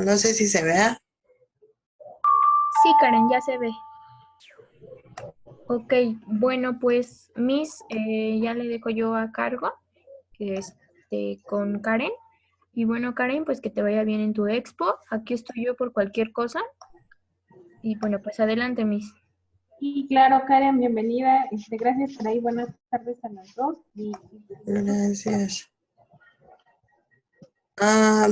No sé si se vea. Sí, Karen, ya se ve. Ok, bueno, pues Miss, ya le dejo yo a cargo, con Karen. Y bueno, Karen, pues que te vaya bien en tu expo. Aquí estoy yo por cualquier cosa. Y bueno, pues adelante, Miss. Y claro, Karen, bienvenida. Gracias por ahí. Buenas tardes a las dos. Gracias.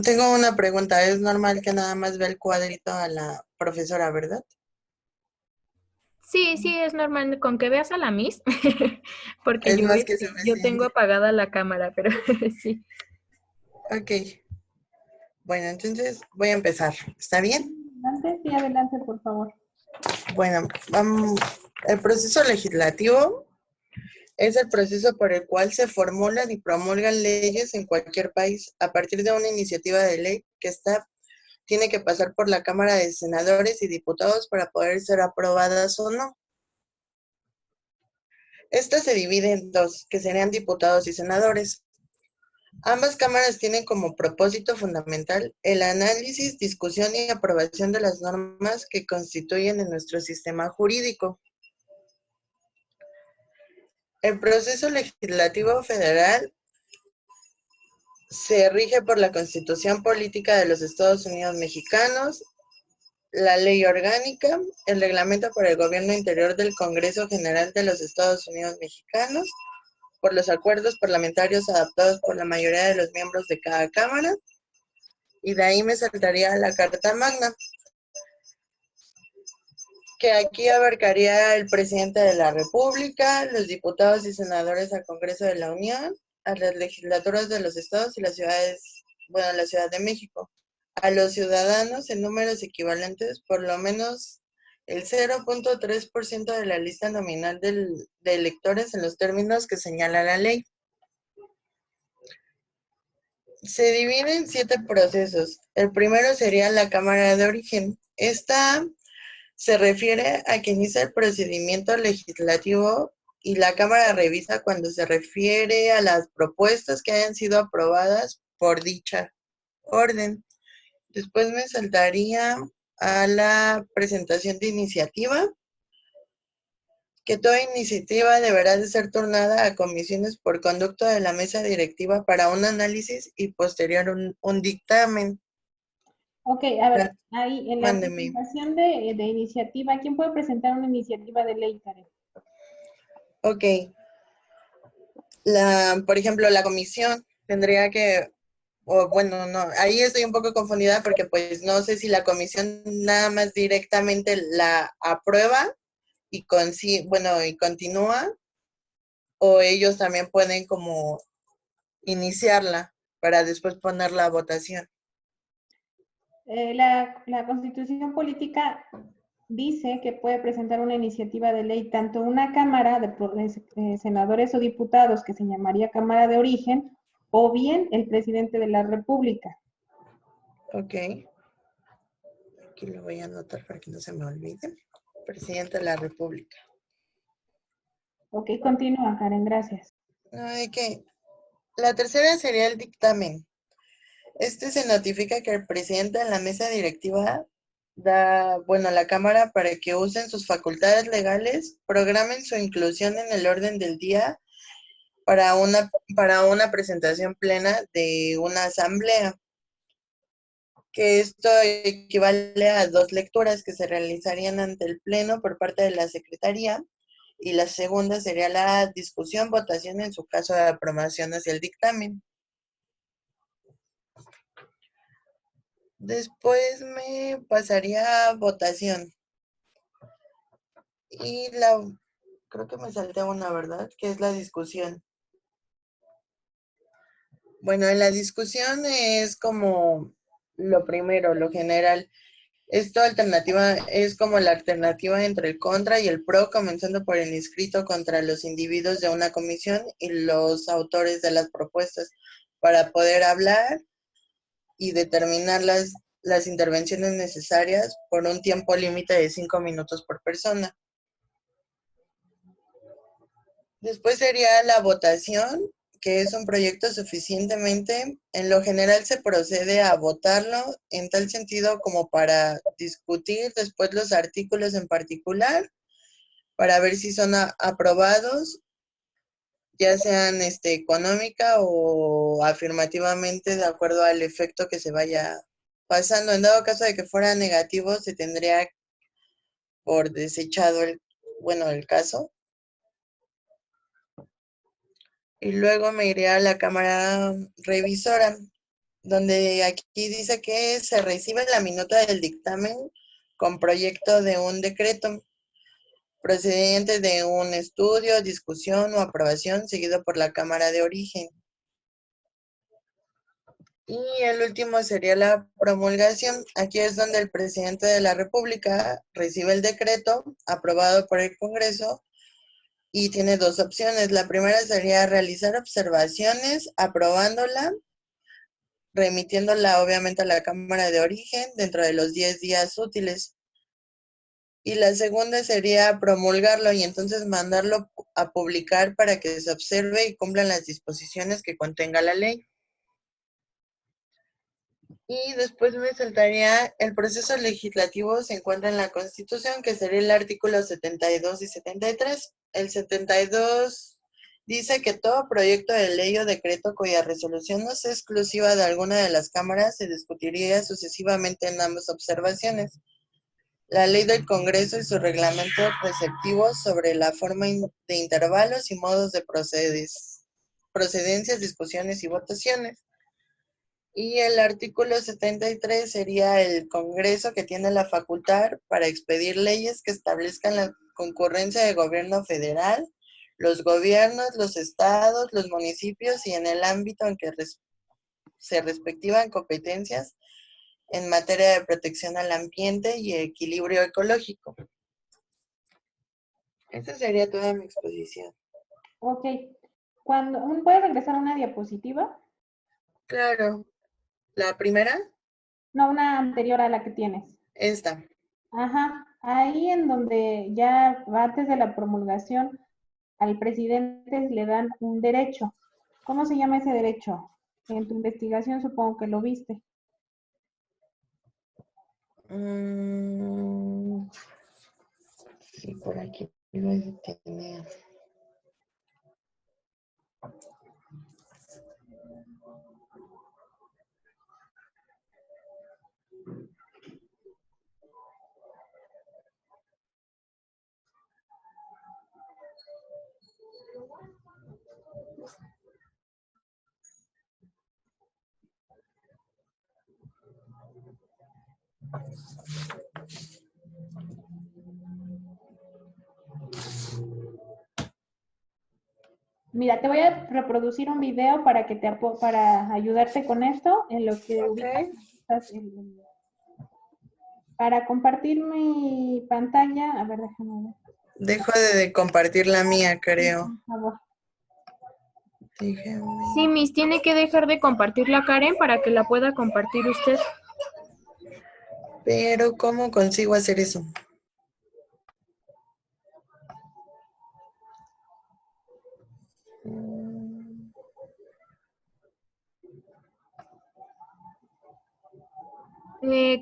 Tengo una pregunta. Es normal que nada más vea el cuadrito a la profesora, ¿verdad? Sí, sí, es normal con que veas a la Miss, porque Es yo, más que yo tengo suficiente. apagada la cámara, pero sí. Ok. Bueno, entonces voy a empezar. ¿Está bien? Adelante, sí, adelante, por favor. Bueno, el proceso legislativo es el proceso por el cual se formulan y promulgan leyes en cualquier país a partir de una iniciativa de ley que tiene que pasar por la Cámara de Senadores y Diputados para poder ser aprobadas o no. Esta se divide en dos, que serían diputados y senadores. Ambas cámaras tienen como propósito fundamental el análisis, discusión y aprobación de las normas que constituyen en nuestro sistema jurídico. El proceso legislativo federal se rige por la Constitución Política de los Estados Unidos Mexicanos, la Ley Orgánica, el Reglamento para el Gobierno Interior del Congreso General de los Estados Unidos Mexicanos, por los acuerdos parlamentarios adoptados por la mayoría de los miembros de cada cámara, y de ahí me saltaría la Carta Magna, que aquí abarcaría el presidente de la República, los diputados y senadores al Congreso de la Unión, a las legislaturas de los estados y las ciudades, bueno, la Ciudad de México, a los ciudadanos en números equivalentes, por lo menos el 0.3% de la lista nominal de electores en los términos que señala la ley. Se divide en 7 procesos. El primero sería la Cámara de Origen. Esta se refiere a que inicia el procedimiento legislativo y la Cámara revisa cuando se refiere a las propuestas que hayan sido aprobadas por dicha orden. Después me saltaría a la presentación de iniciativa, que toda iniciativa deberá de ser turnada a comisiones por conducto de la mesa directiva para un análisis y posterior un dictamen. Ok, a ver, ahí en la Mándeme. presentación de iniciativa, ¿quién puede presentar una iniciativa de ley, Karen? Ok. Por ejemplo, la comisión tendría que, o bueno, no, ahí estoy un poco confundida porque pues no sé si la comisión nada más directamente la aprueba y bueno, y continúa, o ellos también pueden como iniciarla para después ponerla a votación. La Constitución Política dice que puede presentar una iniciativa de ley tanto una Cámara de senadores o diputados, que se llamaría Cámara de Origen, o bien el presidente de la República. Ok. Aquí lo voy a anotar para que no se me olvide. Presidente de la República. Ok, continúa, Karen, gracias. Ok. La tercera sería el dictamen. Este se notifica que el presidente de la mesa directiva da, bueno, a la Cámara para que usen sus facultades legales, programen su inclusión en el orden del día para una presentación plena de una asamblea, que esto equivale a 2 lecturas que se realizarían ante el Pleno por parte de la Secretaría, y la segunda sería la discusión, votación en su caso de aprobación hacia el dictamen. Después me pasaría a votación. Y creo que me salté una, ¿verdad? Que es la discusión. Bueno, en la discusión es como lo primero, lo general. Es como la alternativa entre el contra y el pro, comenzando por el inscrito contra los individuos de una comisión y los autores de las propuestas, para poder hablar y determinar las intervenciones necesarias por un tiempo límite de 5 minutos por persona. Después sería la votación, que es un proyecto suficientemente, en lo general se procede a votarlo en tal sentido como para discutir después los artículos en particular, para ver si son aprobados, ya sean económica o afirmativamente de acuerdo al efecto que se vaya pasando. En dado caso de que fuera negativo, se tendría por desechado el caso. Y luego me iré a la cámara revisora, donde aquí dice que se recibe la minuta del dictamen con proyecto de un decreto procedente de un estudio, discusión o aprobación seguido por la Cámara de Origen. Y el último sería la promulgación. Aquí es donde el presidente de la República recibe el decreto aprobado por el Congreso y tiene dos opciones. La primera sería realizar observaciones aprobándola, remitiéndola obviamente a la Cámara de Origen dentro de los 10 días útiles. Y la segunda sería promulgarlo y entonces mandarlo a publicar para que se observe y cumplan las disposiciones que contenga la ley. Y después me saltaría el proceso legislativo. Se encuentra en la Constitución, que sería el artículo 72 y 73. El 72 dice que todo proyecto de ley o decreto cuya resolución no sea exclusiva de alguna de las cámaras se discutiría sucesivamente en ambas observaciones. La ley del Congreso y su reglamento preceptivo sobre la forma de intervalos y modos de procedencias, discusiones y votaciones. Y el artículo 73 sería el Congreso, que tiene la facultad para expedir leyes que establezcan la concurrencia de gobierno federal, los gobiernos, los estados, los municipios y en el ámbito en que se respectivan competencias en materia de protección al ambiente y equilibrio ecológico. Esa sería toda mi exposición. Ok. ¿Puedes regresar a una diapositiva? Claro. ¿La primera? No, una anterior a la que tienes. Esta. Ajá. Ahí en donde ya antes de la promulgación al presidente le dan un derecho. ¿Cómo se llama ese derecho? En tu investigación supongo que lo viste. Sí, por aquí lo he de tener. Mira, te voy a reproducir un video para que para ayudarte con esto en lo que ubicas. Para compartir mi pantalla, a ver, déjame ver. Dejo de compartir la mía, creo. Por favor. Déjame. Sí, Miss, tiene que dejar de compartirla Karen para que la pueda compartir usted. Pero, ¿cómo consigo hacer eso?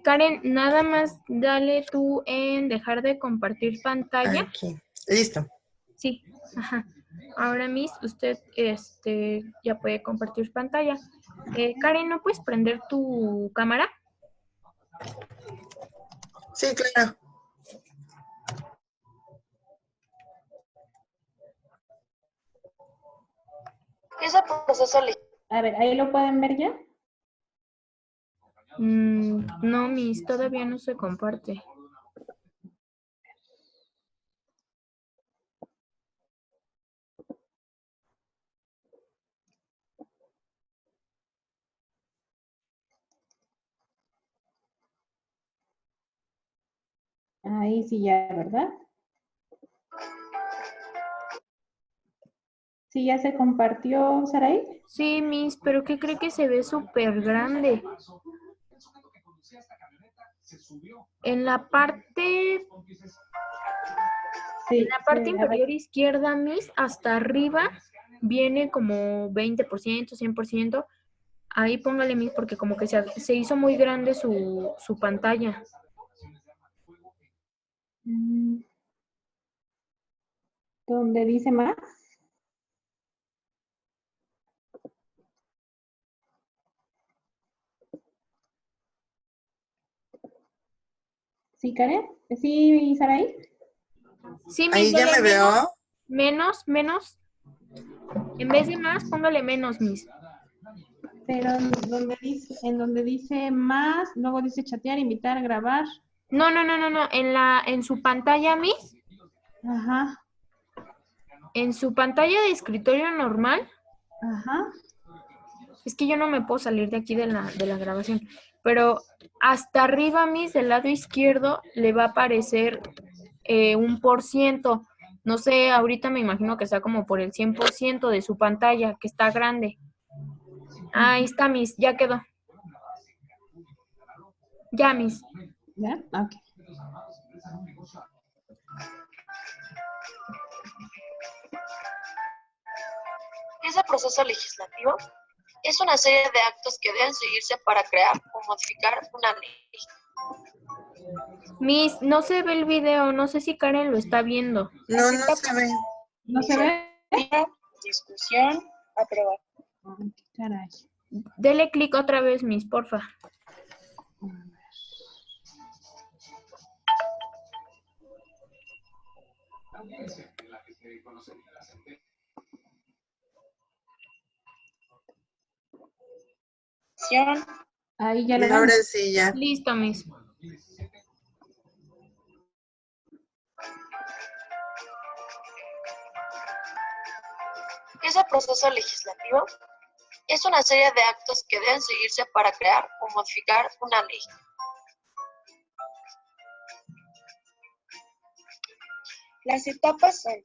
Karen, nada más dale tú en dejar de compartir pantalla. Aquí. Listo. Sí, ajá. Ahora, Miss, usted ya puede compartir pantalla. Karen, ¿no puedes prender tu cámara? Sí, claro. Ese proceso A ver, ¿ahí lo pueden ver ya? No, Miss, todavía no se comparte. Ahí sí ya, ¿verdad? Sí, ya se compartió, Saray. Sí, Miss, pero ¿qué cree que se ve súper grande? En la parte Sí, En la parte a ver. inferior izquierda, Miss, hasta arriba, viene como 20%, 100%. Ahí póngale Miss porque como que se hizo muy grande su pantalla. ¿Dónde dice más? ¿Sí, Karen? ¿Sí, Saraí? Sí, Miss, Ahí ya me veo. menos. En vez de más, póngale menos, Miss. Pero en donde dice más, luego dice chatear, invitar, grabar. No. En su pantalla, Miss, Ajá, en su pantalla de escritorio normal, ajá. es que yo no me puedo salir de aquí de la grabación, pero hasta arriba, Miss, del lado izquierdo, le va a aparecer un por ciento. No sé, ahorita me imagino que está como por el 100% de su pantalla, que está grande. Ahí está, Miss, ya quedó. Ya, Miss. ¿Ya? Ok. Ese proceso legislativo es una serie de actos que deben seguirse para crear o modificar una ley. Miss, no se ve el video, no sé si Karen lo está viendo. No, no se ve. ¿No se ve? Discusión, aprobación. Ay, qué caray. Dele clic otra vez, Miss, porfa. Ahí ya Y lo ven. ahora sí, ya. Listo, Miss. Ese proceso legislativo es una serie de actos que deben seguirse para crear o modificar una ley. Las etapas son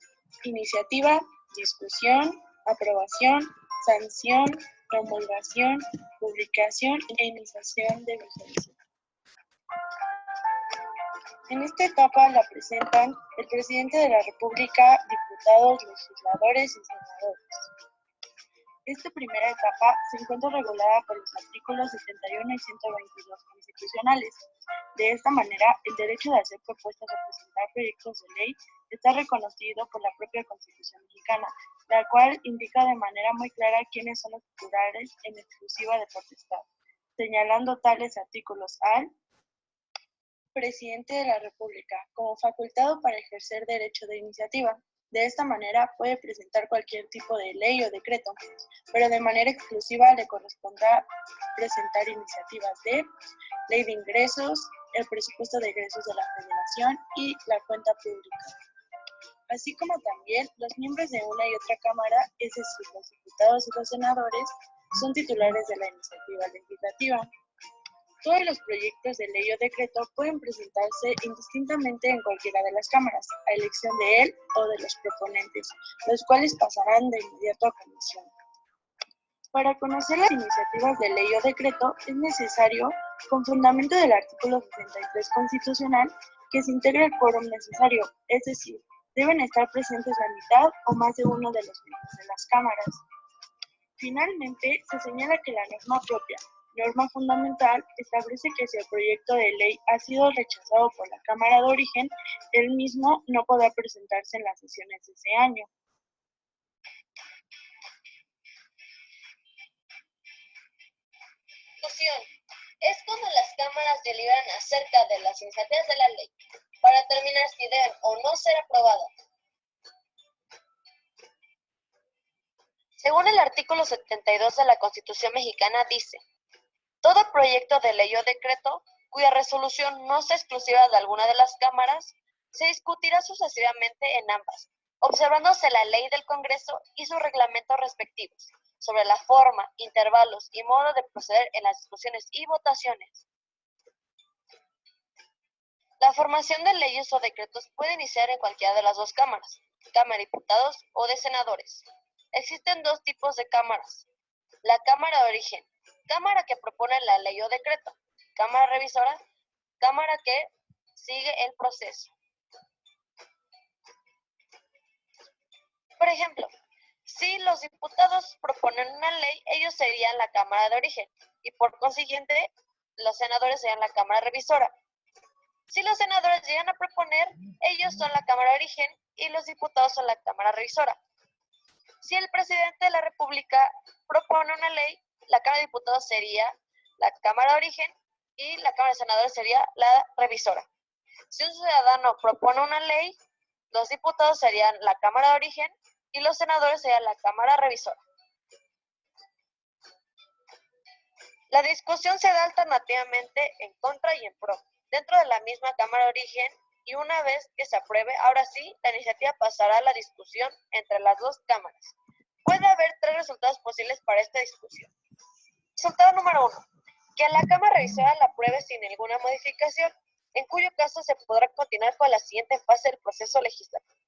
iniciativa, discusión, aprobación, sanción, promulgación, publicación e iniciación de vigencia. En esta etapa la presentan el presidente de la República, diputados, legisladores y senadores. Esta primera etapa se encuentra regulada por los artículos 71 y 122 constitucionales. De esta manera, el derecho de hacer propuestas o presentar proyectos de ley está reconocido por la propia Constitución mexicana, la cual indica de manera muy clara quiénes son los titulares en exclusiva de potestad, señalando tales artículos al presidente de la República como facultado para ejercer derecho de iniciativa. De esta manera puede presentar cualquier tipo de ley o decreto, pero de manera exclusiva le correspondrá presentar iniciativas de ley de ingresos, el presupuesto de egresos de la Federación y la cuenta pública. Así como también los miembros de una y otra cámara, es decir, los diputados y los senadores, son titulares de la iniciativa legislativa. Todos los proyectos de ley o decreto pueden presentarse indistintamente en cualquiera de las cámaras, a elección de él o de los proponentes, los cuales pasarán de inmediato a comisión. Para conocer las iniciativas de ley o decreto, es necesario, con fundamento del artículo 63 constitucional, que se integre el quórum necesario, es decir, deben estar presentes la mitad o más de uno de los miembros de las cámaras. Finalmente, se señala que la norma propia, norma fundamental, establece que si el proyecto de ley ha sido rechazado por la Cámara de Origen, el mismo no podrá presentarse en las sesiones de ese año. Discusión. Es cuando las cámaras deliberan acerca de las iniciativas de la ley, para determinar si deben o no ser aprobadas. Según el artículo 72 de la Constitución mexicana dice: todo proyecto de ley o decreto cuya resolución no sea exclusiva de alguna de las cámaras se discutirá sucesivamente en ambas, observándose la ley del Congreso y sus reglamentos respectivos sobre la forma, intervalos y modo de proceder en las discusiones y votaciones. La formación de leyes o decretos puede iniciar en cualquiera de las dos cámaras, Cámara de Diputados o de Senadores. Existen dos tipos de cámaras: la Cámara de Origen, cámara que propone la ley o decreto; cámara revisora, cámara que sigue el proceso. Por ejemplo, Si los diputados proponen una ley, ellos serían la Cámara de Origen y por consiguiente los senadores serían la Cámara Revisora. Si los senadores llegan a proponer, ellos son la Cámara de Origen y los diputados son la Cámara Revisora. Si el presidente de la República propone una ley, la Cámara de Diputados sería la Cámara de Origen y la Cámara de Senadores sería la Revisora. Si un ciudadano propone una ley, los diputados serían la Cámara de Origen y los senadores serían la Cámara Revisora. La discusión se da alternativamente en contra y en pro, dentro de la misma Cámara de Origen, y una vez que se apruebe, ahora sí, la iniciativa pasará a la discusión entre las dos cámaras. Puede haber tres resultados posibles para esta discusión. Resultado número 1, que la Cámara Revisora la apruebe sin ninguna modificación, en cuyo caso se podrá continuar con la siguiente fase del proceso legislativo.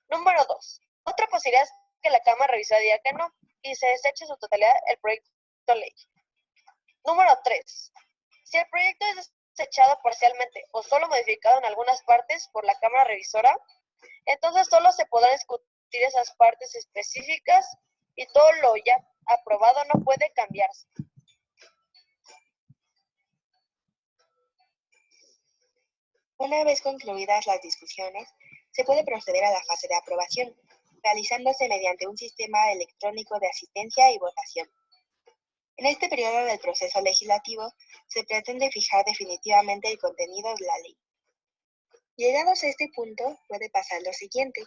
Número 2, otra posibilidad es que la Cámara Revisora diga que no y se deseche en su totalidad el proyecto de ley. Número 3, si el proyecto es desechado parcialmente o solo modificado en algunas partes por la Cámara Revisora, entonces solo se podrán discutir esas partes específicas y todo lo ya aprobado no puede cambiarse. Una vez concluidas las discusiones, se puede proceder a la fase de aprobación, realizándose mediante un sistema electrónico de asistencia y votación. En este periodo del proceso legislativo, se pretende fijar definitivamente el contenido de la ley. Llegados a este punto, puede pasar lo siguiente.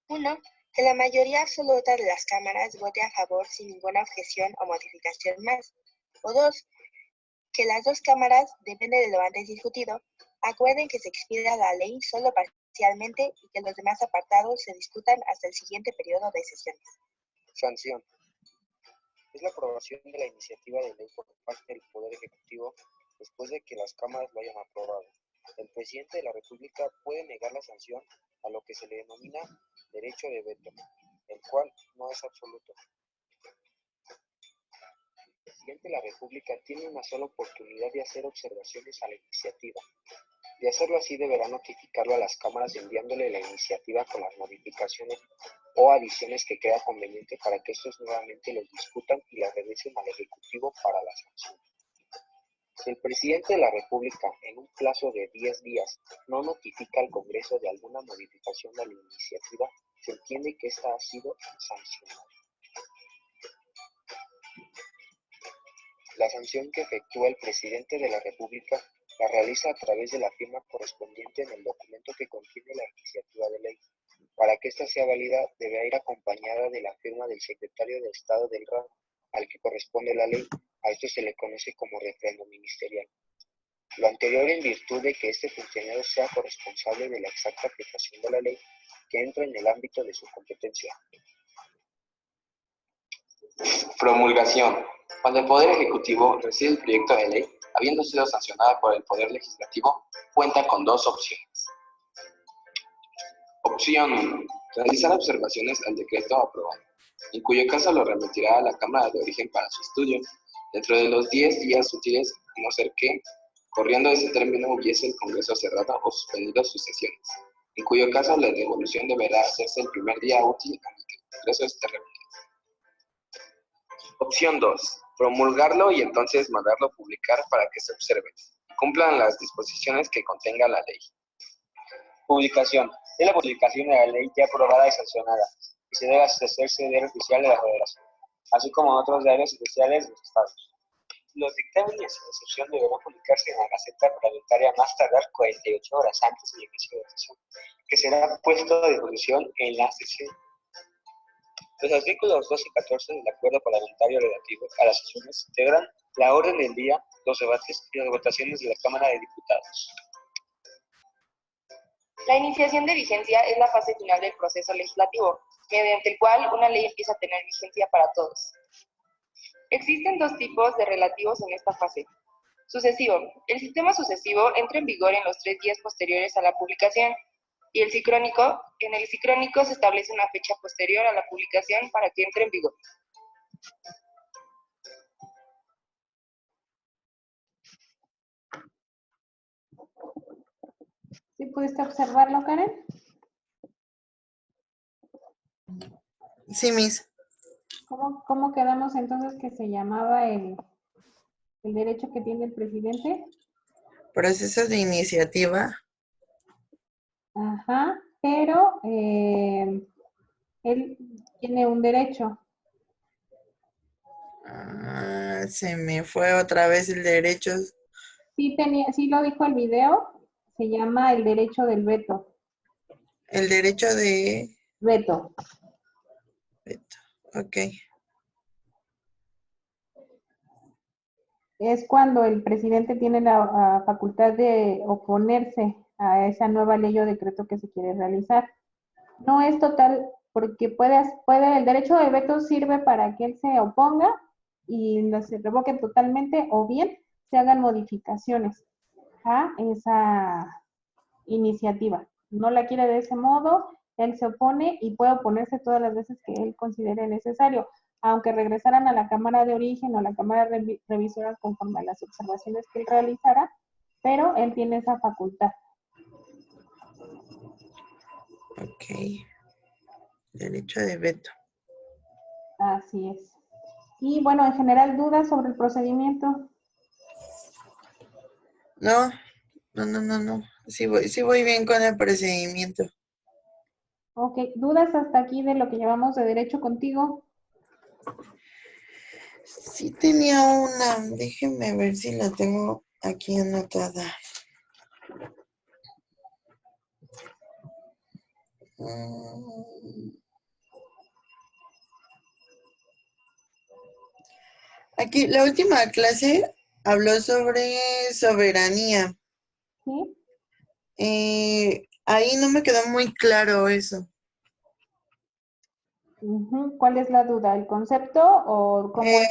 1. Que la mayoría absoluta de las cámaras vote a favor sin ninguna objeción o modificación más. O 2. Que las dos cámaras, depende de lo antes discutido, acuerden que se expida la ley solo parcialmente y que los demás apartados se discutan hasta el siguiente periodo de sesiones. Sanción. Es la aprobación de la iniciativa de ley por parte del Poder Ejecutivo después de que las cámaras lo hayan aprobado. El presidente de la República puede negar la sanción a lo que se le denomina derecho de veto, el cual no es absoluto. El presidente de la República tiene una sola oportunidad de hacer observaciones a la iniciativa. De hacerlo así, deberá notificarlo a las cámaras enviándole la iniciativa con las modificaciones o adiciones que crea conveniente para que estos nuevamente los discutan y las regresen al Ejecutivo para la sanción. Si el presidente de la República, en un plazo de 10 días, no notifica al Congreso de alguna modificación de la iniciativa, se entiende que ésta ha sido sancionada. La sanción que efectúa el presidente de la República la realiza a través de la firma correspondiente en el documento que contiene la iniciativa de ley. Para que ésta sea válida, deberá ir acompañada de la firma del secretario de Estado del ramo al que corresponde la ley. A esto se le conoce como refrendo ministerial. Lo anterior en virtud de que este funcionario sea corresponsable de la exacta aplicación de la ley que entra en el ámbito de su competencia. Promulgación. Cuando el Poder Ejecutivo recibe el proyecto de ley, habiendo sido sancionada por el Poder Legislativo, cuenta con dos opciones. Opción 1. Realizar observaciones al decreto aprobado, en cuyo caso lo remitirá a la Cámara de Origen para su estudio, dentro de los 10 días útiles, a no ser que, corriendo ese término, hubiese el Congreso cerrado o suspendido sus sesiones, en cuyo caso la devolución deberá hacerse el primer día útil en el que el Congreso esté reunido. Opción 2. Promulgarlo y entonces mandarlo publicar para que se observe y cumplan las disposiciones que contenga la ley. Publicación. Es la publicación de la ley ya aprobada y sancionada, y se debe hacerse diario oficial de la Federación, así como en otros diarios oficiales de los estados. Los dictámenes sin excepción deberán publicarse en la Gaceta Parlamentaria más tardar 48 horas antes del inicio de la sesión, que será puesto a disposición en la sesión. Los artículos 2 y 14 del Acuerdo Parlamentario relativo a las sesiones integran la orden del día, los debates y las votaciones de la Cámara de Diputados. La iniciación de vigencia es la fase final del proceso legislativo, mediante el cual una ley empieza a tener vigencia para todos. Existen dos tipos de relativos en esta fase. Sucesivo. El sistema sucesivo entra en vigor en los 3 días posteriores a la publicación, y el sincrónico. En el sincrónico se establece una fecha posterior a la publicación para que entre en vigor. ¿Sí pudiste observarlo, Karen? Sí, Miss. ¿Cómo quedamos entonces que se llamaba el derecho que tiene el presidente? Proceso de iniciativa. Ajá, pero él tiene un derecho. Se me fue otra vez el derecho. Sí lo dijo el video, se llama el derecho del veto. El derecho de Veto. veto. Ok. Es cuando el presidente tiene la facultad de oponerse a esa nueva ley o decreto que se quiere realizar. No es total, porque el derecho de veto sirve para que él se oponga y se revoque totalmente, o bien se hagan modificaciones a esa iniciativa. No la quiere de ese modo, él se opone y puede oponerse todas las veces que él considere necesario, aunque regresaran a la Cámara de Origen o a la Cámara Revisora conforme a las observaciones que él realizara, pero él tiene esa facultad. Ok. Derecho de veto. Así es. Y bueno, en general, ¿dudas sobre el procedimiento? No. Sí voy bien con el procedimiento. Ok, ¿dudas hasta aquí de lo que llevamos de derecho contigo? Sí tenía una. Déjenme ver si la tengo aquí anotada. Aquí, la última clase habló sobre soberanía. ¿Sí? Ahí no me quedó muy claro eso. ¿Cuál es la duda? ¿El concepto o cómo es?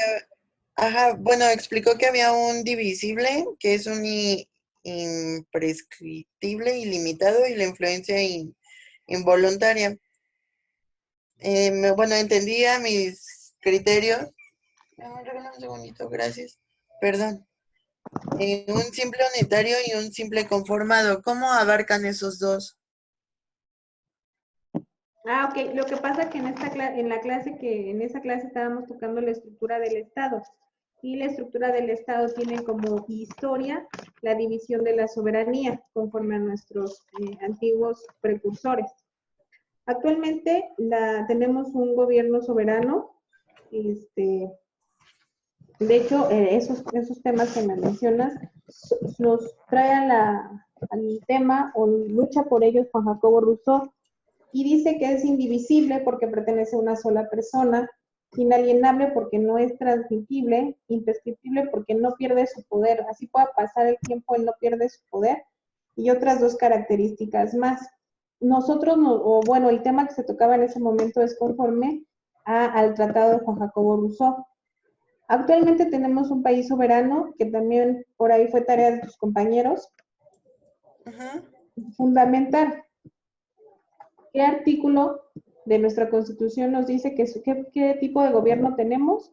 Ajá, bueno, explicó que había un divisible, que es un imprescriptible, ilimitado, y la influencia involuntaria. Bueno, entendía mis criterios. Regálame un segundito, gracias. Perdón. Un simple unitario y un simple conformado. ¿Cómo abarcan esos dos? Ok. Lo que pasa es que en esa clase estábamos tocando la estructura del Estado. Y la estructura del Estado tiene como historia la división de la soberanía, conforme a nuestros antiguos precursores. Actualmente tenemos un gobierno soberano. De hecho, esos temas que me mencionas nos trae al tema o lucha por ellos Juan Jacobo Rousseau, y dice que es indivisible porque pertenece a una sola persona, inalienable porque no es transmitible, imprescriptible porque no pierde su poder. Así pueda pasar el tiempo, él no pierde su poder, y otras dos características más. El tema que se tocaba en ese momento es conforme al Tratado de Juan Jacobo Rousseau. Actualmente tenemos un país soberano, que también por ahí fue tarea de tus compañeros. Fundamental. ¿Qué artículo de nuestra Constitución nos dice qué tipo de gobierno tenemos?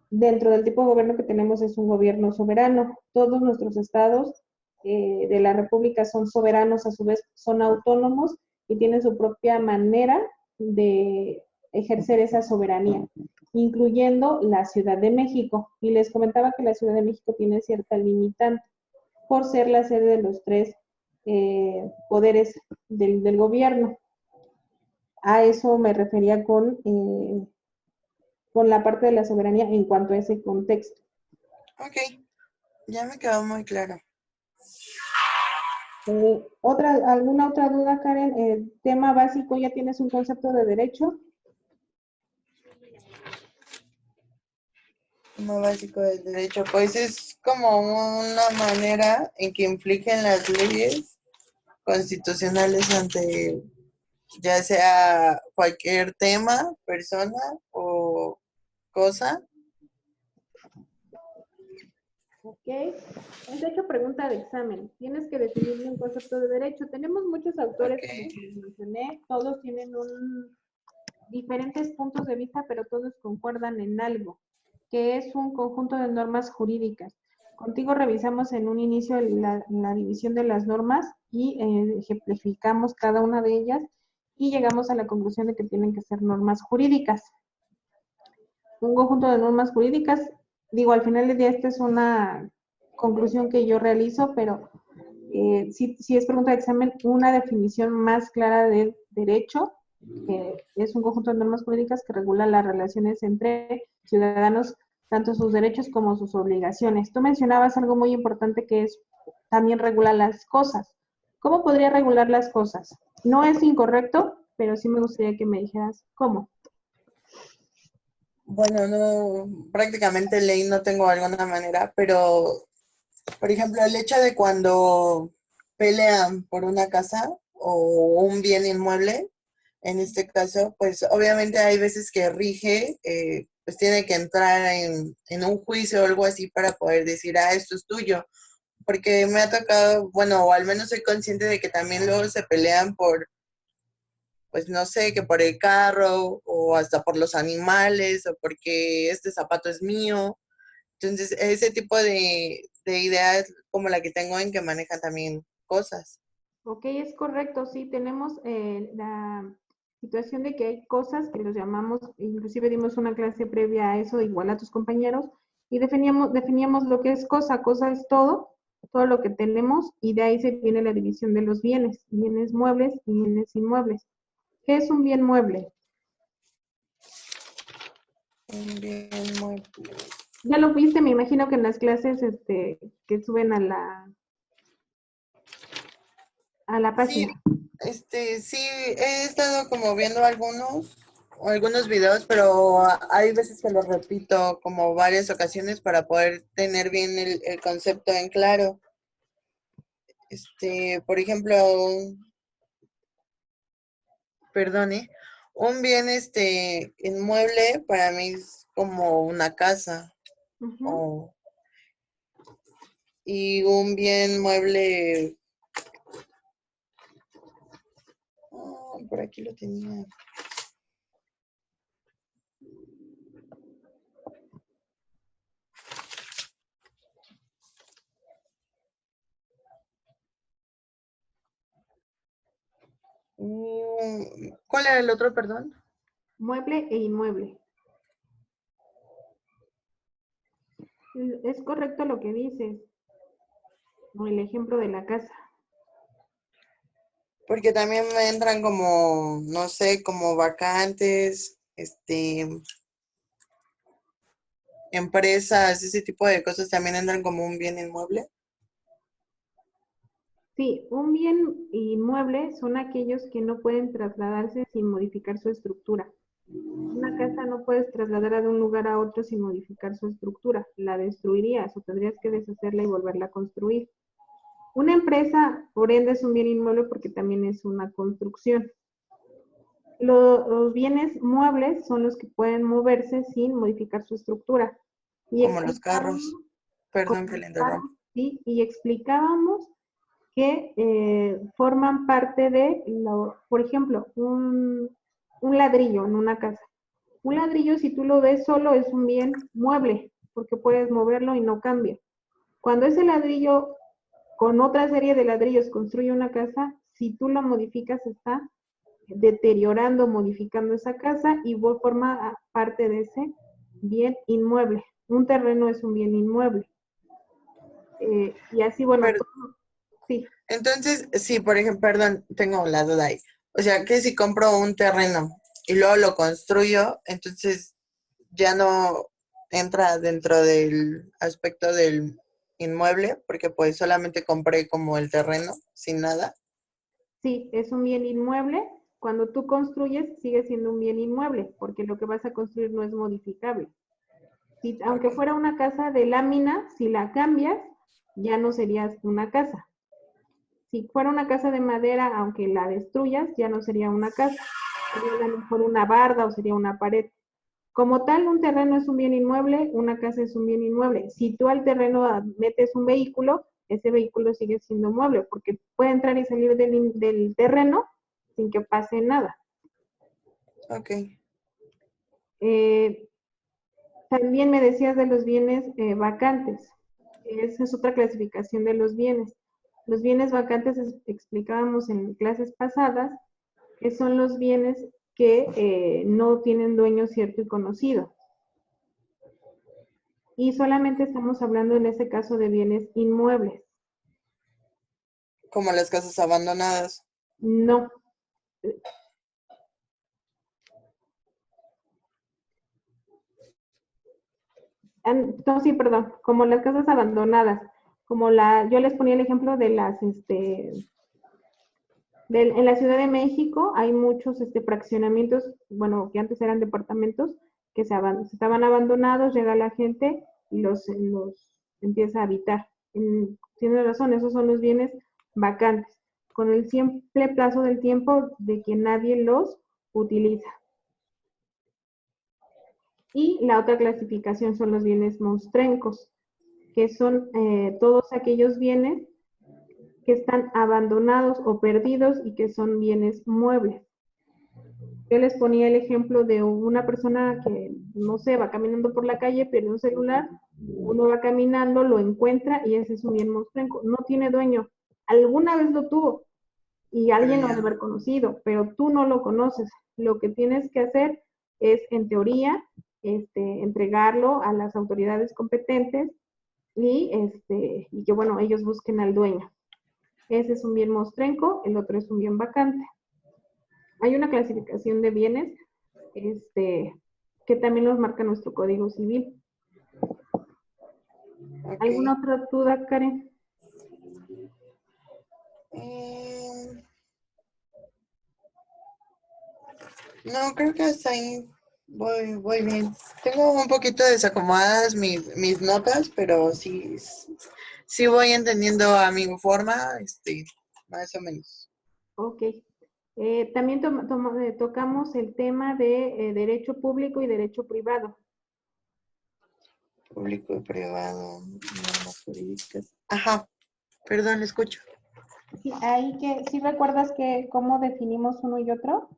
Dentro del tipo de gobierno que tenemos es un gobierno soberano. Todos nuestros estados de la República son soberanos, a su vez son autónomos y tienen su propia manera de ejercer esa soberanía, incluyendo la Ciudad de México. Y les comentaba que la Ciudad de México tiene cierta limitante por ser la sede de los tres poderes del gobierno. A eso me refería con la parte de la soberanía en cuanto a ese contexto. Ok, ya me quedó muy claro. ¿Alguna otra duda, Karen? Tema básico, ¿ya tienes un concepto de derecho? Tema básico del derecho, pues es como una manera en que infligen las leyes constitucionales ante ya sea cualquier tema, persona o cosa. Ok. Es de hecho pregunta de examen. Tienes que definir un concepto de derecho. Tenemos muchos autores, como les mencioné, todos tienen diferentes puntos de vista, pero todos concuerdan en algo, que es un conjunto de normas jurídicas. Contigo revisamos en un inicio la división de las normas y ejemplificamos cada una de ellas y llegamos a la conclusión de que tienen que ser normas jurídicas. un conjunto de normas jurídicas. Digo, al final del día esta es una conclusión que yo realizo, pero si es pregunta de examen, una definición más clara de derecho, es un conjunto de normas jurídicas que regula las relaciones entre ciudadanos, tanto sus derechos como sus obligaciones. Tú mencionabas algo muy importante que es también regular las cosas. ¿Cómo podría regular las cosas? No es incorrecto, pero sí me gustaría que me dijeras cómo. Bueno, no, prácticamente ley no tengo alguna manera, pero, por ejemplo, el hecho de cuando pelean por una casa o un bien inmueble, en este caso, pues obviamente hay veces que rige, pues tiene que entrar en un juicio o algo así para poder decir, ah, esto es tuyo. Porque me ha tocado, bueno, o al menos soy consciente de que también luego se pelean por, pues no sé, que por el carro o hasta por los animales o porque este zapato es mío. Entonces, ese tipo de ideas como la que tengo en que manejan también cosas. Ok, es correcto, sí, tenemos la situación de que hay cosas que los llamamos, inclusive dimos una clase previa a eso, igual a tus compañeros, y definíamos lo que es cosa. Cosa es todo lo que tenemos, y de ahí se viene la división de los bienes muebles y bienes inmuebles. ¿Qué es un bien mueble? Un bien mueble. Ya lo viste, me imagino que en las clases que suben a la página. Sí, he estado como viendo algunos videos, pero hay veces que los repito como varias ocasiones para poder tener bien el concepto en claro. Por ejemplo, perdone, un bien inmueble para mí es como una casa. Ujú. Y un bien mueble, por aquí lo tenía. ¿Cuál era el otro, perdón? Mueble e inmueble. Es correcto lo que dices, o el ejemplo de la casa. Porque también me entran como, no sé, como vacantes, empresas, ese tipo de cosas también entran como un bien inmueble. Sí, un bien inmueble son aquellos que no pueden trasladarse sin modificar su estructura. Una casa no puedes trasladar de un lugar a otro sin modificar su estructura. La destruirías o tendrías que deshacerla y volverla a construir. Una empresa, por ende, es un bien inmueble porque también es una construcción. Los bienes muebles son los que pueden moverse sin modificar su estructura. Y Como los explicábamos, carros. Perdón que le interrumpa. ¿sí? Y explicábamos que forman parte de, por ejemplo, un ladrillo en una casa. Un ladrillo, si tú lo ves solo, es un bien mueble, porque puedes moverlo y no cambia. Cuando ese ladrillo con otra serie de ladrillos construye una casa, si tú lo modificas, está deteriorando, modificando esa casa y forma parte de ese bien inmueble. Un terreno es un bien inmueble. Y así, bueno, Pero, todo, sí. entonces, sí, por ejemplo, perdón, tengo la duda ahí. O sea, que si compro un terreno y luego lo construyo, entonces ya no entra dentro del aspecto del inmueble, porque pues solamente compré como el terreno, sin nada. Sí, es un bien inmueble. Cuando tú construyes, sigue siendo un bien inmueble, porque lo que vas a construir no es modificable. Si, aunque Ok. fuera una casa de lámina, si la cambias, ya no serías una casa. Si fuera una casa de madera, aunque la destruyas, ya no sería una casa. Sería a lo mejor una barda o sería una pared. Como tal, un terreno es un bien inmueble, una casa es un bien inmueble. Si tú al terreno metes un vehículo, ese vehículo sigue siendo mueble, porque puede entrar y salir del terreno sin que pase nada. Ok. También me decías de los bienes vacantes. Esa es otra clasificación de los bienes. Los bienes vacantes explicábamos en clases pasadas que son los bienes que no tienen dueño cierto y conocido. Y solamente estamos hablando en este caso de bienes inmuebles. Como las casas abandonadas. No. No, sí, perdón, como las casas abandonadas, yo les ponía el ejemplo de en la Ciudad de México hay muchos fraccionamientos, bueno, que antes eran departamentos, que estaban abandonados, llega la gente y los empieza a habitar. Tiene razón, esos son los bienes vacantes, con el simple plazo del tiempo de que nadie los utiliza. Y la otra clasificación son los bienes monstrencos, que son todos aquellos bienes que están abandonados o perdidos y que son bienes muebles. Yo les ponía el ejemplo de una persona que, no sé, va caminando por la calle, pierde un celular, uno va caminando, lo encuentra y ese es un bien monstrenco. No tiene dueño. Alguna vez lo tuvo y alguien lo ha de haber conocido, pero tú no lo conoces. Lo que tienes que hacer es, en teoría, entregarlo a las autoridades competentes y que, bueno, ellos busquen al dueño. Ese es un bien mostrenco, el otro es un bien vacante. Hay una clasificación de bienes que también nos marca nuestro Código Civil. Okay. ¿Alguna otra duda, Karen? No, creo que hasta ahí voy bien. Tengo un poquito desacomodadas mis notas, pero sí voy entendiendo a mi forma, más o menos. Ok. También tocamos el tema de derecho público y derecho privado. Público y privado, normas jurídicas. Ajá, perdón, le escucho. Sí, ahí ¿sí recuerdas cómo definimos uno y otro?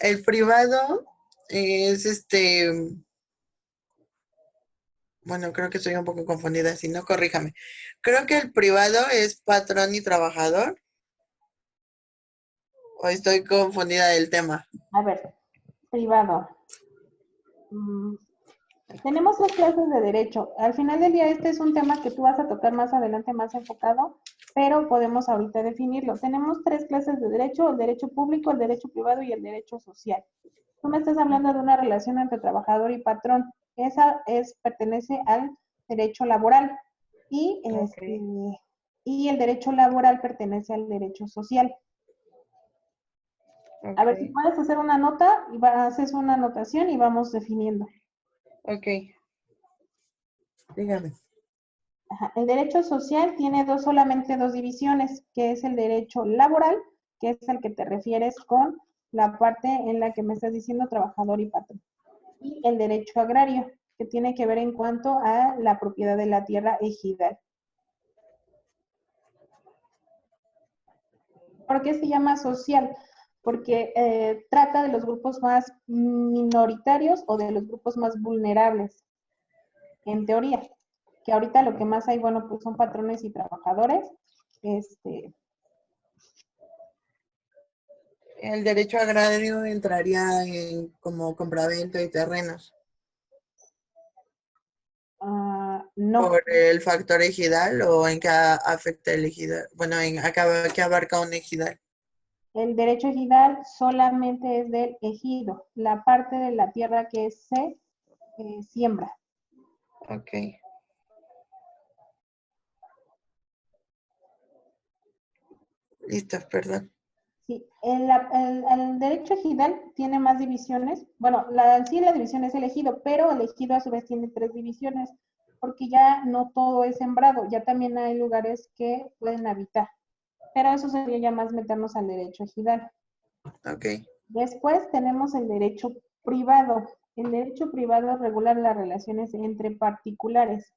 El privado es bueno, creo que estoy un poco confundida, si no, corríjame. Creo que el privado es patrón y trabajador. ¿O estoy confundida del tema? A ver, privado. Tenemos 3 clases de derecho. Al final del día, este es un tema que tú vas a tocar más adelante, más enfocado, pero podemos ahorita definirlo. Tenemos 3 clases de derecho: el derecho público, el derecho privado y el derecho social. Tú me estás hablando de una relación entre trabajador y patrón. Esa pertenece al derecho laboral. Y, y el derecho laboral pertenece al derecho social. Okay. A ver, si puedes hacer una nota, y haces una anotación y vamos definiendo. Ok. Dígame. Ajá. El derecho social tiene solamente 2 divisiones, que es el derecho laboral, que es el que te refieres con la parte en la que me estás diciendo trabajador y patrón. Y el derecho agrario, que tiene que ver en cuanto a la propiedad de la tierra ejidal. ¿Por qué se llama social? Porque trata de los grupos más minoritarios o de los grupos más vulnerables, en teoría. Que ahorita lo que más hay, bueno, pues son patrones y trabajadores. El derecho agrario entraría en como compraventa de terrenos. No. ¿Por el factor ejidal o en qué afecta el ejidal? Bueno, ¿en qué abarca un ejidal? El derecho ejidal solamente es del ejido, la parte de la tierra que se siembra. Ok. Listo, perdón. Sí, el derecho ejidal tiene más divisiones. Bueno, sí la división es el ejido, pero el ejido a su vez tiene 3 divisiones, porque ya no todo es sembrado, ya también hay lugares que pueden habitar. Pero eso sería ya más meternos al derecho ejidal. Ok. Después tenemos el derecho privado. El derecho privado regula las relaciones entre particulares.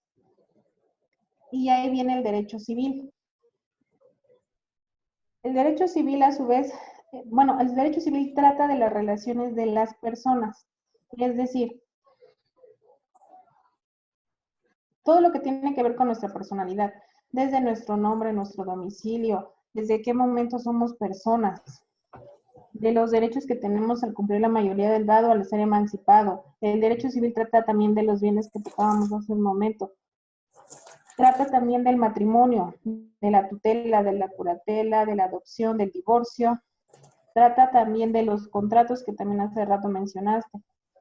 Y ahí viene el derecho civil. El derecho civil, a su vez, bueno, el derecho civil trata de las relaciones de las personas. Es decir, todo lo que tiene que ver con nuestra personalidad, desde nuestro nombre, nuestro domicilio, desde qué momento somos personas. de los derechos que tenemos al cumplir la mayoría del edad o al ser emancipado. El derecho civil trata también de los bienes que tocábamos hace un momento. Trata también del matrimonio, de la tutela, de la curatela, de la adopción, del divorcio. Trata también de los contratos que también hace rato mencionaste.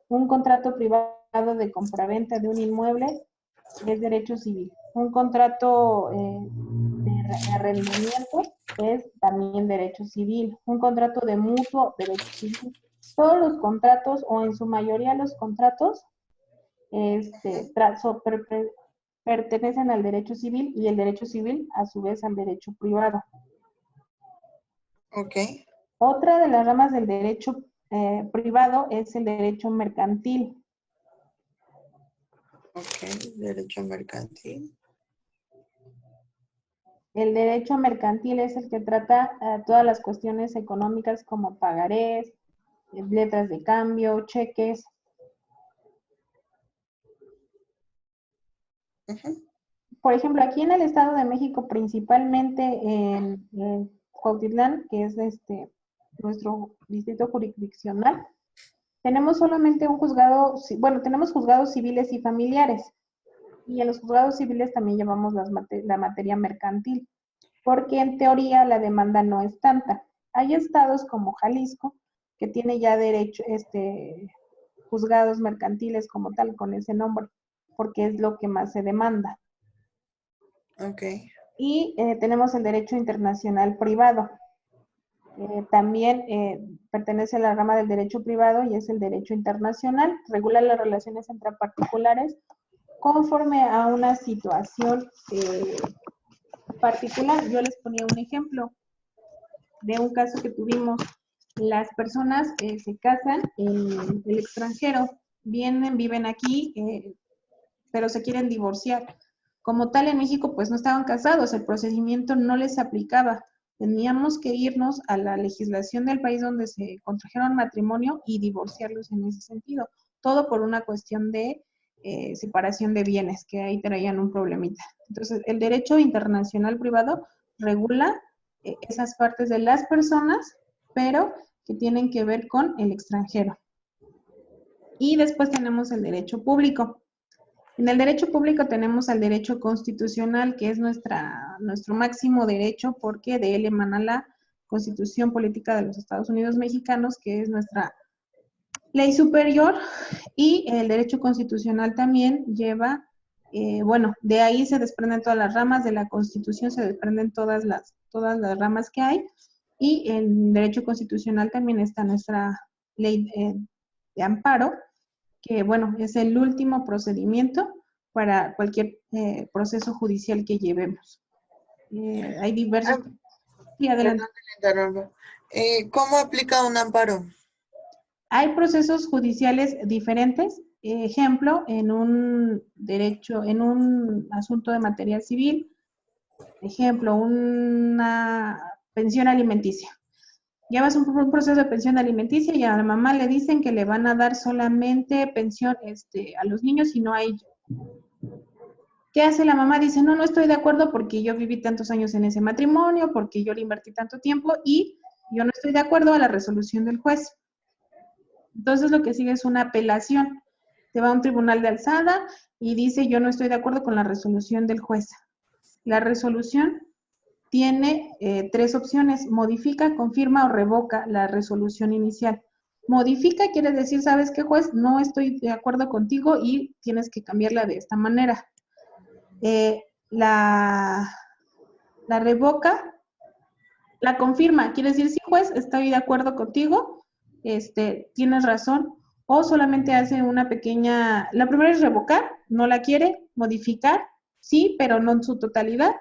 Un contrato privado de compraventa de un inmueble es derecho civil. Un contrato de arrendamiento es también derecho civil. Un contrato de mutuo, derecho civil. Todos los contratos, o en su mayoría los contratos, pertenecen al derecho civil, y el derecho civil a su vez al derecho privado. Ok. Otra de las ramas del derecho privado es el derecho mercantil. Ok, derecho mercantil. El derecho mercantil es el que trata todas las cuestiones económicas como pagarés, letras de cambio, cheques. Por ejemplo, aquí en el Estado de México, principalmente en Cuautitlán, que es nuestro distrito jurisdiccional, tenemos solamente un juzgado, bueno, tenemos juzgados civiles y familiares. Y en los juzgados civiles también llevamos la materia mercantil, porque en teoría la demanda no es tanta. Hay estados como Jalisco que tiene ya derecho, juzgados mercantiles como tal, con ese nombre, porque es lo que más se demanda. Ok. Y tenemos el derecho internacional privado. También pertenece a la rama del derecho privado y es el derecho internacional. Regula las relaciones entre particulares conforme a una situación particular. Yo les ponía un ejemplo de un caso que tuvimos. Las personas se casan en el extranjero, viven aquí, pero se quieren divorciar. Como tal, en México, pues no estaban casados, el procedimiento no les aplicaba. Teníamos que irnos a la legislación del país donde se contrajeron matrimonio y divorciarlos en ese sentido. Todo por una cuestión de separación de bienes, que ahí traían un problemita. Entonces, el derecho internacional privado regula esas partes de las personas, pero que tienen que ver con el extranjero. Y después tenemos el derecho público. En el derecho público tenemos al derecho constitucional, que es nuestro máximo derecho, porque de él emana la Constitución Política de los Estados Unidos Mexicanos, que es nuestra ley superior, y el derecho constitucional también lleva, de ahí se desprenden todas las ramas, de la Constitución se desprenden todas las ramas que hay, y en derecho constitucional también está nuestra ley de amparo, que es el último procedimiento para cualquier proceso judicial que llevemos. Hay diversos... Sí, adelante. Perdón, te interrumpo. ¿Cómo aplica un amparo? Hay procesos judiciales diferentes. Ejemplo, en un asunto de material civil, ejemplo, una pensión alimenticia. Llevas un proceso de pensión alimenticia y a la mamá le dicen que le van a dar solamente pensión a los niños y no a ella. ¿Qué hace la mamá? Dice, no estoy de acuerdo porque yo viví tantos años en ese matrimonio, porque yo le invertí tanto tiempo y yo no estoy de acuerdo a la resolución del juez. Entonces lo que sigue es una apelación. Se va a un tribunal de alzada y dice, yo no estoy de acuerdo con la resolución del juez. La resolución tiene 3 opciones: modifica, confirma o revoca la resolución inicial. Modifica quiere decir, ¿sabes qué, juez? No estoy de acuerdo contigo y tienes que cambiarla de esta manera. La revoca, la confirma, quiere decir, sí, juez, estoy de acuerdo contigo, tienes razón, o solamente hace una pequeña, la primera es revocar, no la quiere, modificar, sí, pero no en su totalidad,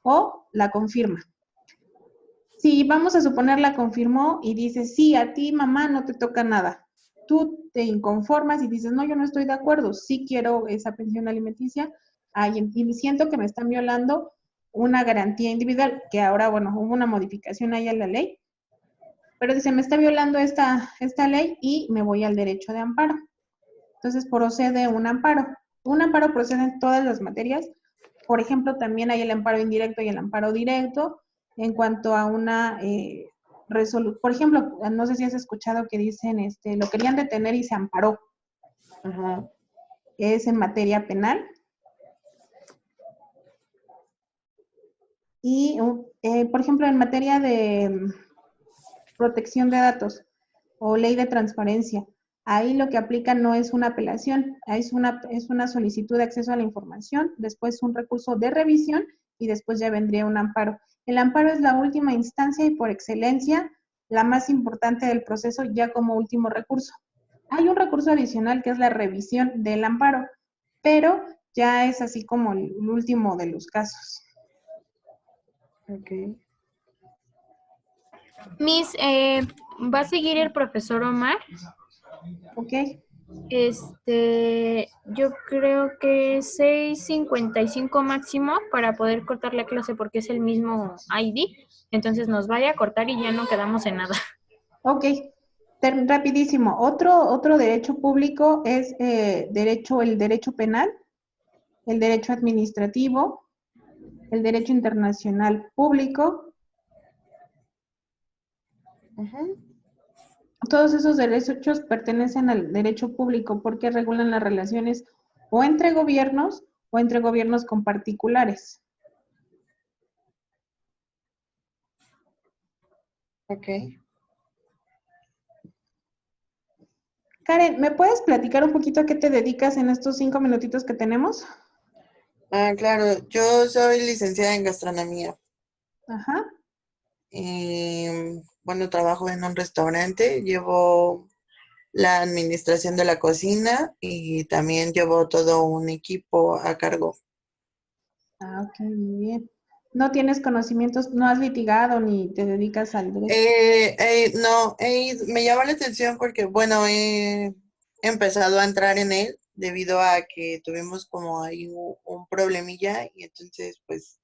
o la confirma. Si vamos a suponer la confirmó y dice, sí, a ti, mamá, no te toca nada. Tú te inconformas y dices, no, yo no estoy de acuerdo, sí quiero esa pensión alimenticia, y siento que me están violando una garantía individual, que ahora, hubo una modificación ahí a la ley, pero dice, me está violando esta ley y me voy al derecho de amparo. Entonces procede un amparo. Un amparo procede en todas las materias. Por ejemplo, también hay el amparo indirecto y el amparo directo. En cuanto a una por ejemplo, no sé si has escuchado que dicen, lo querían detener y se amparó. Ajá. Es en materia penal. Y, por ejemplo, en materia de protección de datos o ley de transparencia, ahí lo que aplica no es una apelación, es una solicitud de acceso a la información, después un recurso de revisión y después ya vendría un amparo. El amparo es la última instancia y por excelencia la más importante del proceso ya como último recurso. Hay un recurso adicional que es la revisión del amparo, pero ya es así como el último de los casos. Ok. Miss, ¿va a seguir el profesor Omar? Ok. Yo creo que 6:55 máximo para poder cortar la clase porque es el mismo ID. Entonces nos vaya a cortar y ya no quedamos en nada. Ok, rapidísimo. Otro derecho público es el derecho penal, el derecho administrativo, el derecho internacional público. Ujú. Todos esos derechos pertenecen al derecho público porque regulan las relaciones o entre gobiernos con particulares. Ok. Karen, ¿me puedes platicar un poquito a qué te dedicas en estos 5 minutitos que tenemos? Claro, yo soy licenciada en gastronomía. Ajá. Bueno, trabajo en un restaurante, llevo la administración de la cocina y también llevo todo un equipo a cargo. Ok, muy bien. ¿No tienes conocimientos, no has litigado ni te dedicas al derecho? No, me llama la atención porque, bueno, he empezado a entrar en él debido a que tuvimos como ahí un problemilla y entonces, pues,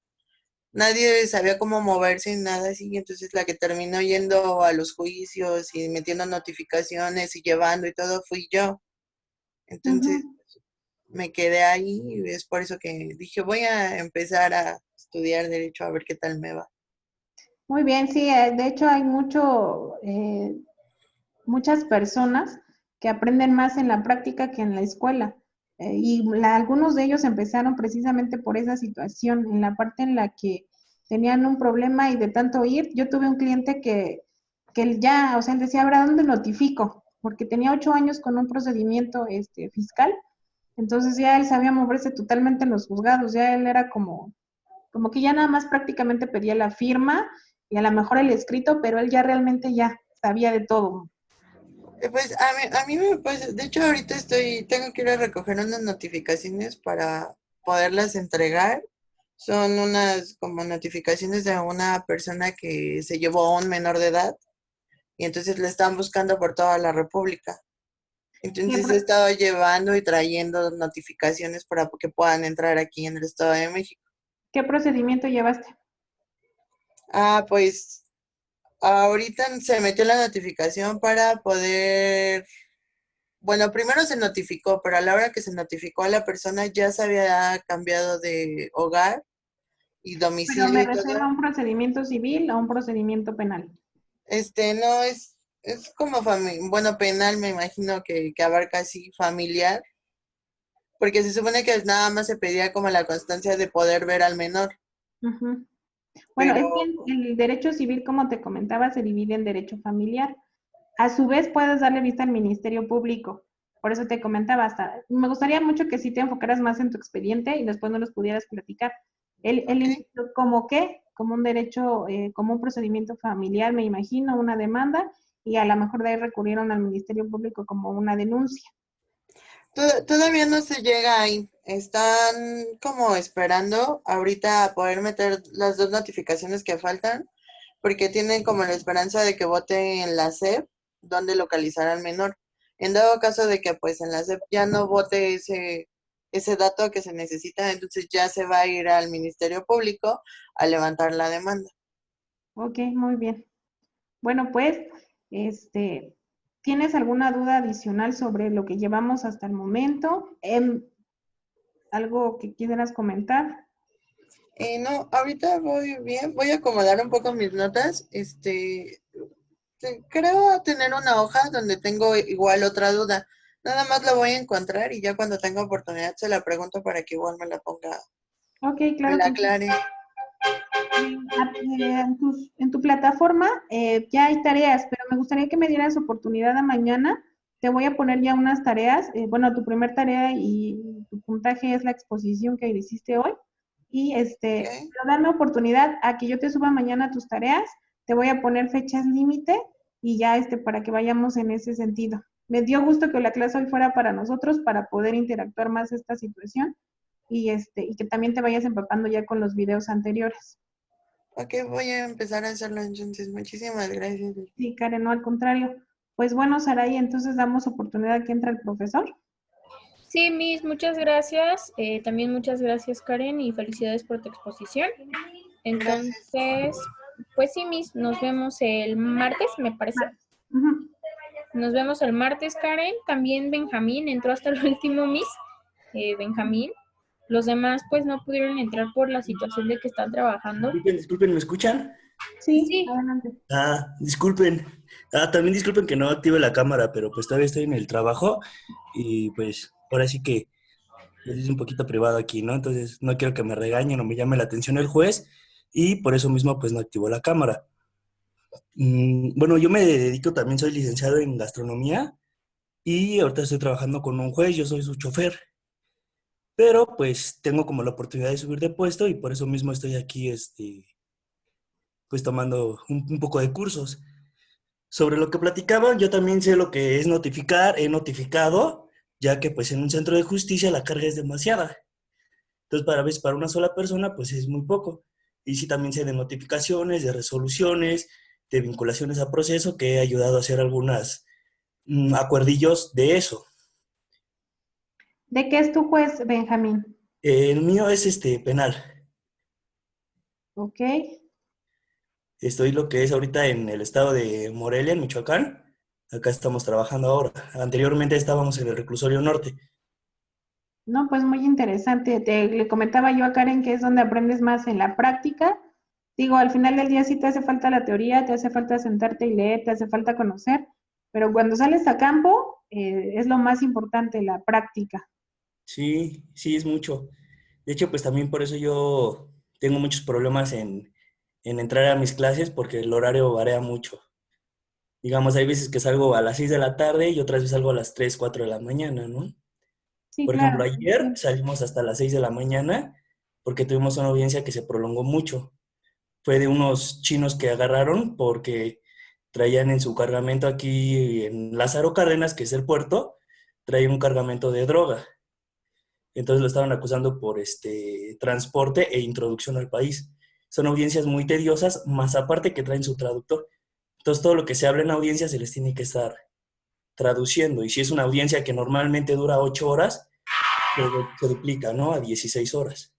nadie sabía cómo moverse y nada así, y entonces la que terminó yendo a los juicios y metiendo notificaciones y llevando y todo fui yo. Entonces Ujú. me quedé ahí y es por eso que dije, voy a empezar a estudiar derecho a ver qué tal me va. Muy bien, sí, de hecho hay muchas personas que aprenden más en la práctica que en la escuela. Algunos de ellos empezaron precisamente por esa situación, en la parte en la que tenían un problema y de tanto ir, yo tuve un cliente que él ya, o sea, él decía, ¿ahora dónde notifico? Porque tenía 8 años con un procedimiento fiscal, entonces ya él sabía moverse totalmente en los juzgados, ya él era como que ya nada más prácticamente pedía la firma y a lo mejor el escrito, pero él ya realmente ya sabía de todo. Pues a mí pues, de hecho ahorita tengo que ir a recoger unas notificaciones para poderlas entregar. Son unas como notificaciones de una persona que se llevó a un menor de edad y entonces le están buscando por toda la República. ¿Qué, Entonces he pro- estado llevando y trayendo notificaciones para que puedan entrar aquí en el Estado de México. qué procedimiento llevaste? Pues ahorita se metió la notificación para poder, bueno, primero se notificó, pero a la hora que se notificó a la persona ya se había cambiado de hogar y Pero domicilio me y refiero todo. a un procedimiento civil o un procedimiento penal. No es como bueno, penal, me imagino que abarca así familiar, porque se supone que nada más se pedía como la constancia de poder ver al menor, Ujú. Bueno, es pero que el derecho civil, como te comentaba, se divide en derecho familiar. A su vez, puedes darle vista al Ministerio Público. Por eso te comentaba, me gustaría mucho que sí te enfocaras más en tu expediente y después no los pudieras platicar. Él ok. inició como qué, como un derecho, como un procedimiento familiar, me imagino, una demanda, y a lo mejor de ahí recurrieron al Ministerio Público como una denuncia. Todavía no se llega ahí. Están como esperando ahorita a poder meter las dos notificaciones que faltan, porque tienen como la esperanza de que vote en la SEP, donde localizar al menor. En dado caso de que pues en la SEP ya no vote ese dato que se necesita, entonces ya se va a ir al Ministerio Público a levantar la demanda. Ok, muy bien. Bueno, pues, este, ¿tienes alguna duda adicional sobre lo que llevamos hasta el momento? ¿Algo que quisieras comentar? No, ahorita voy bien, voy a acomodar un poco mis notas. Creo tener una hoja donde tengo igual otra duda. Nada más la voy a encontrar y ya cuando tenga oportunidad se la pregunto para que igual me la ponga, Ok, me claro la que sí. aclare. En tu plataforma ya hay tareas, pero me gustaría que me dieras oportunidad a mañana. Te voy a poner ya unas tareas. Bueno, tu primer tarea y tu puntaje es la exposición que hiciste hoy. Y ¿Ok? pero dame oportunidad a que yo te suba mañana tus tareas. Te voy a poner fechas límite y ya para que vayamos en ese sentido. Me dio gusto que la clase hoy fuera para nosotros, para poder interactuar más esta situación y que también te vayas empapando ya con los videos anteriores. Ok, voy a empezar a hacerlo entonces. Muchísimas gracias. Sí, Karen, no, al contrario. Pues bueno, Saray, entonces damos oportunidad a que entre el profesor. Sí, Miss, muchas gracias. También muchas gracias, Karen, y felicidades por tu exposición. Gracias. Entonces, pues sí, Miss, nos vemos el martes, me parece. Ujú. Nos vemos el martes, Karen. También Benjamín entró hasta el último, Miss. Benjamín. Los demás, pues, no pudieron entrar por la situación de que están trabajando. Disculpen, ¿me escuchan? Sí, Sí, adelante. Disculpen. También disculpen que no active la cámara, pero pues todavía estoy en el trabajo y pues ahora sí que pues, es un poquito privado aquí, ¿no? Entonces no quiero que me regañen o me llame la atención el juez y por eso mismo pues no activo la cámara. Bueno, yo me dedico también, soy licenciado en gastronomía y ahorita estoy trabajando con un juez, yo soy su chofer, pero pues tengo como la oportunidad de subir de puesto y por eso mismo estoy aquí, pues tomando un poco de cursos. Sobre lo que platicaban, yo también sé lo que es notificar, he notificado, ya que pues en un centro de justicia la carga es demasiada. Entonces, para veces para una sola persona, pues es muy poco. Y sí también sé de notificaciones, de resoluciones, de vinculaciones a proceso, que he ayudado a hacer algunas acuerdillos de eso. ¿De qué es tu juez, Benjamín? El mío es penal. Ok. Estoy lo que es ahorita en el estado de Morelia, en Michoacán. Acá estamos trabajando ahora. Anteriormente estábamos en el reclusorio norte. No, pues muy interesante. Le comentaba yo a Karen que es donde aprendes más en la práctica. Digo, al final del día sí te hace falta la teoría, te hace falta sentarte y leer, te hace falta conocer, pero cuando sales a campo es lo más importante, la práctica. Sí, sí, es mucho. De hecho, pues también por eso yo tengo muchos problemas en entrar a mis clases porque el horario varía mucho. Digamos, hay veces que salgo a las 6 de la tarde y otras veces salgo a las 3, 4 de la mañana, ¿no? Sí, Por ejemplo, claro. ayer salimos hasta las 6 de la mañana porque tuvimos una audiencia que se prolongó mucho. Fue de unos chinos que agarraron porque traían en su cargamento aquí en Lázaro Cárdenas, que es el puerto, traían un cargamento de droga. Entonces lo estaban acusando por transporte e introducción al país. Son audiencias muy tediosas, más aparte que traen su traductor. Entonces todo lo que se habla en audiencia se les tiene que estar traduciendo. Y si es una audiencia que normalmente dura 8 horas, se duplica, ¿no? A 16 horas.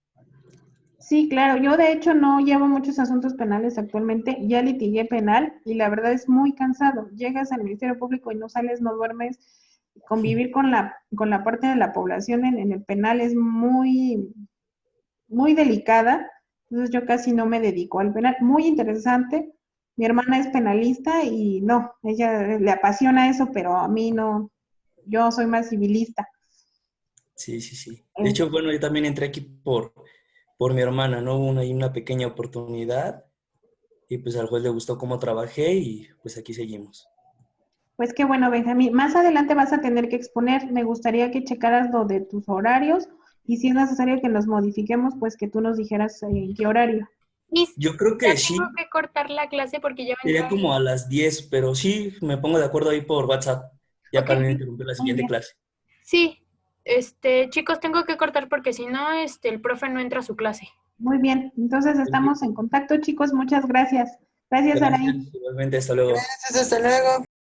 Sí, claro. Yo de hecho no llevo muchos asuntos penales actualmente. Ya litigué penal y la verdad es muy cansado. Llegas al Ministerio Público y no sales, no duermes. Convivir con la parte de la población en el penal es muy, muy delicada. Entonces yo casi no me dedico al penal. Muy interesante. Mi hermana es penalista y no, ella le apasiona eso, pero a mí no. Yo soy más civilista. Sí, sí, sí. De Eh, hecho, bueno, yo también entré aquí por mi hermana, ¿no? Hubo ahí una pequeña oportunidad y pues al juez le gustó cómo trabajé y pues aquí seguimos. Pues qué bueno, Benjamín. Más adelante vas a tener que exponer. Me gustaría que checaras lo de tus horarios y si es necesario que los modifiquemos, pues que tú nos dijeras en qué horario. Miss, Yo creo ya que tengo sí, que cortar la clase porque ya va a sería entrar. como a las 10, pero sí, me pongo de acuerdo ahí por WhatsApp, ya Ok, para no interrumpir la Muy siguiente bien. clase. sí. Chicos, tengo que cortar porque si no, el profe no entra a su clase. Muy bien. Entonces estamos en Perfecto. contacto, chicos. Muchas gracias. Gracias, Araí. Gracias, igualmente, hasta luego. Gracias, hasta luego.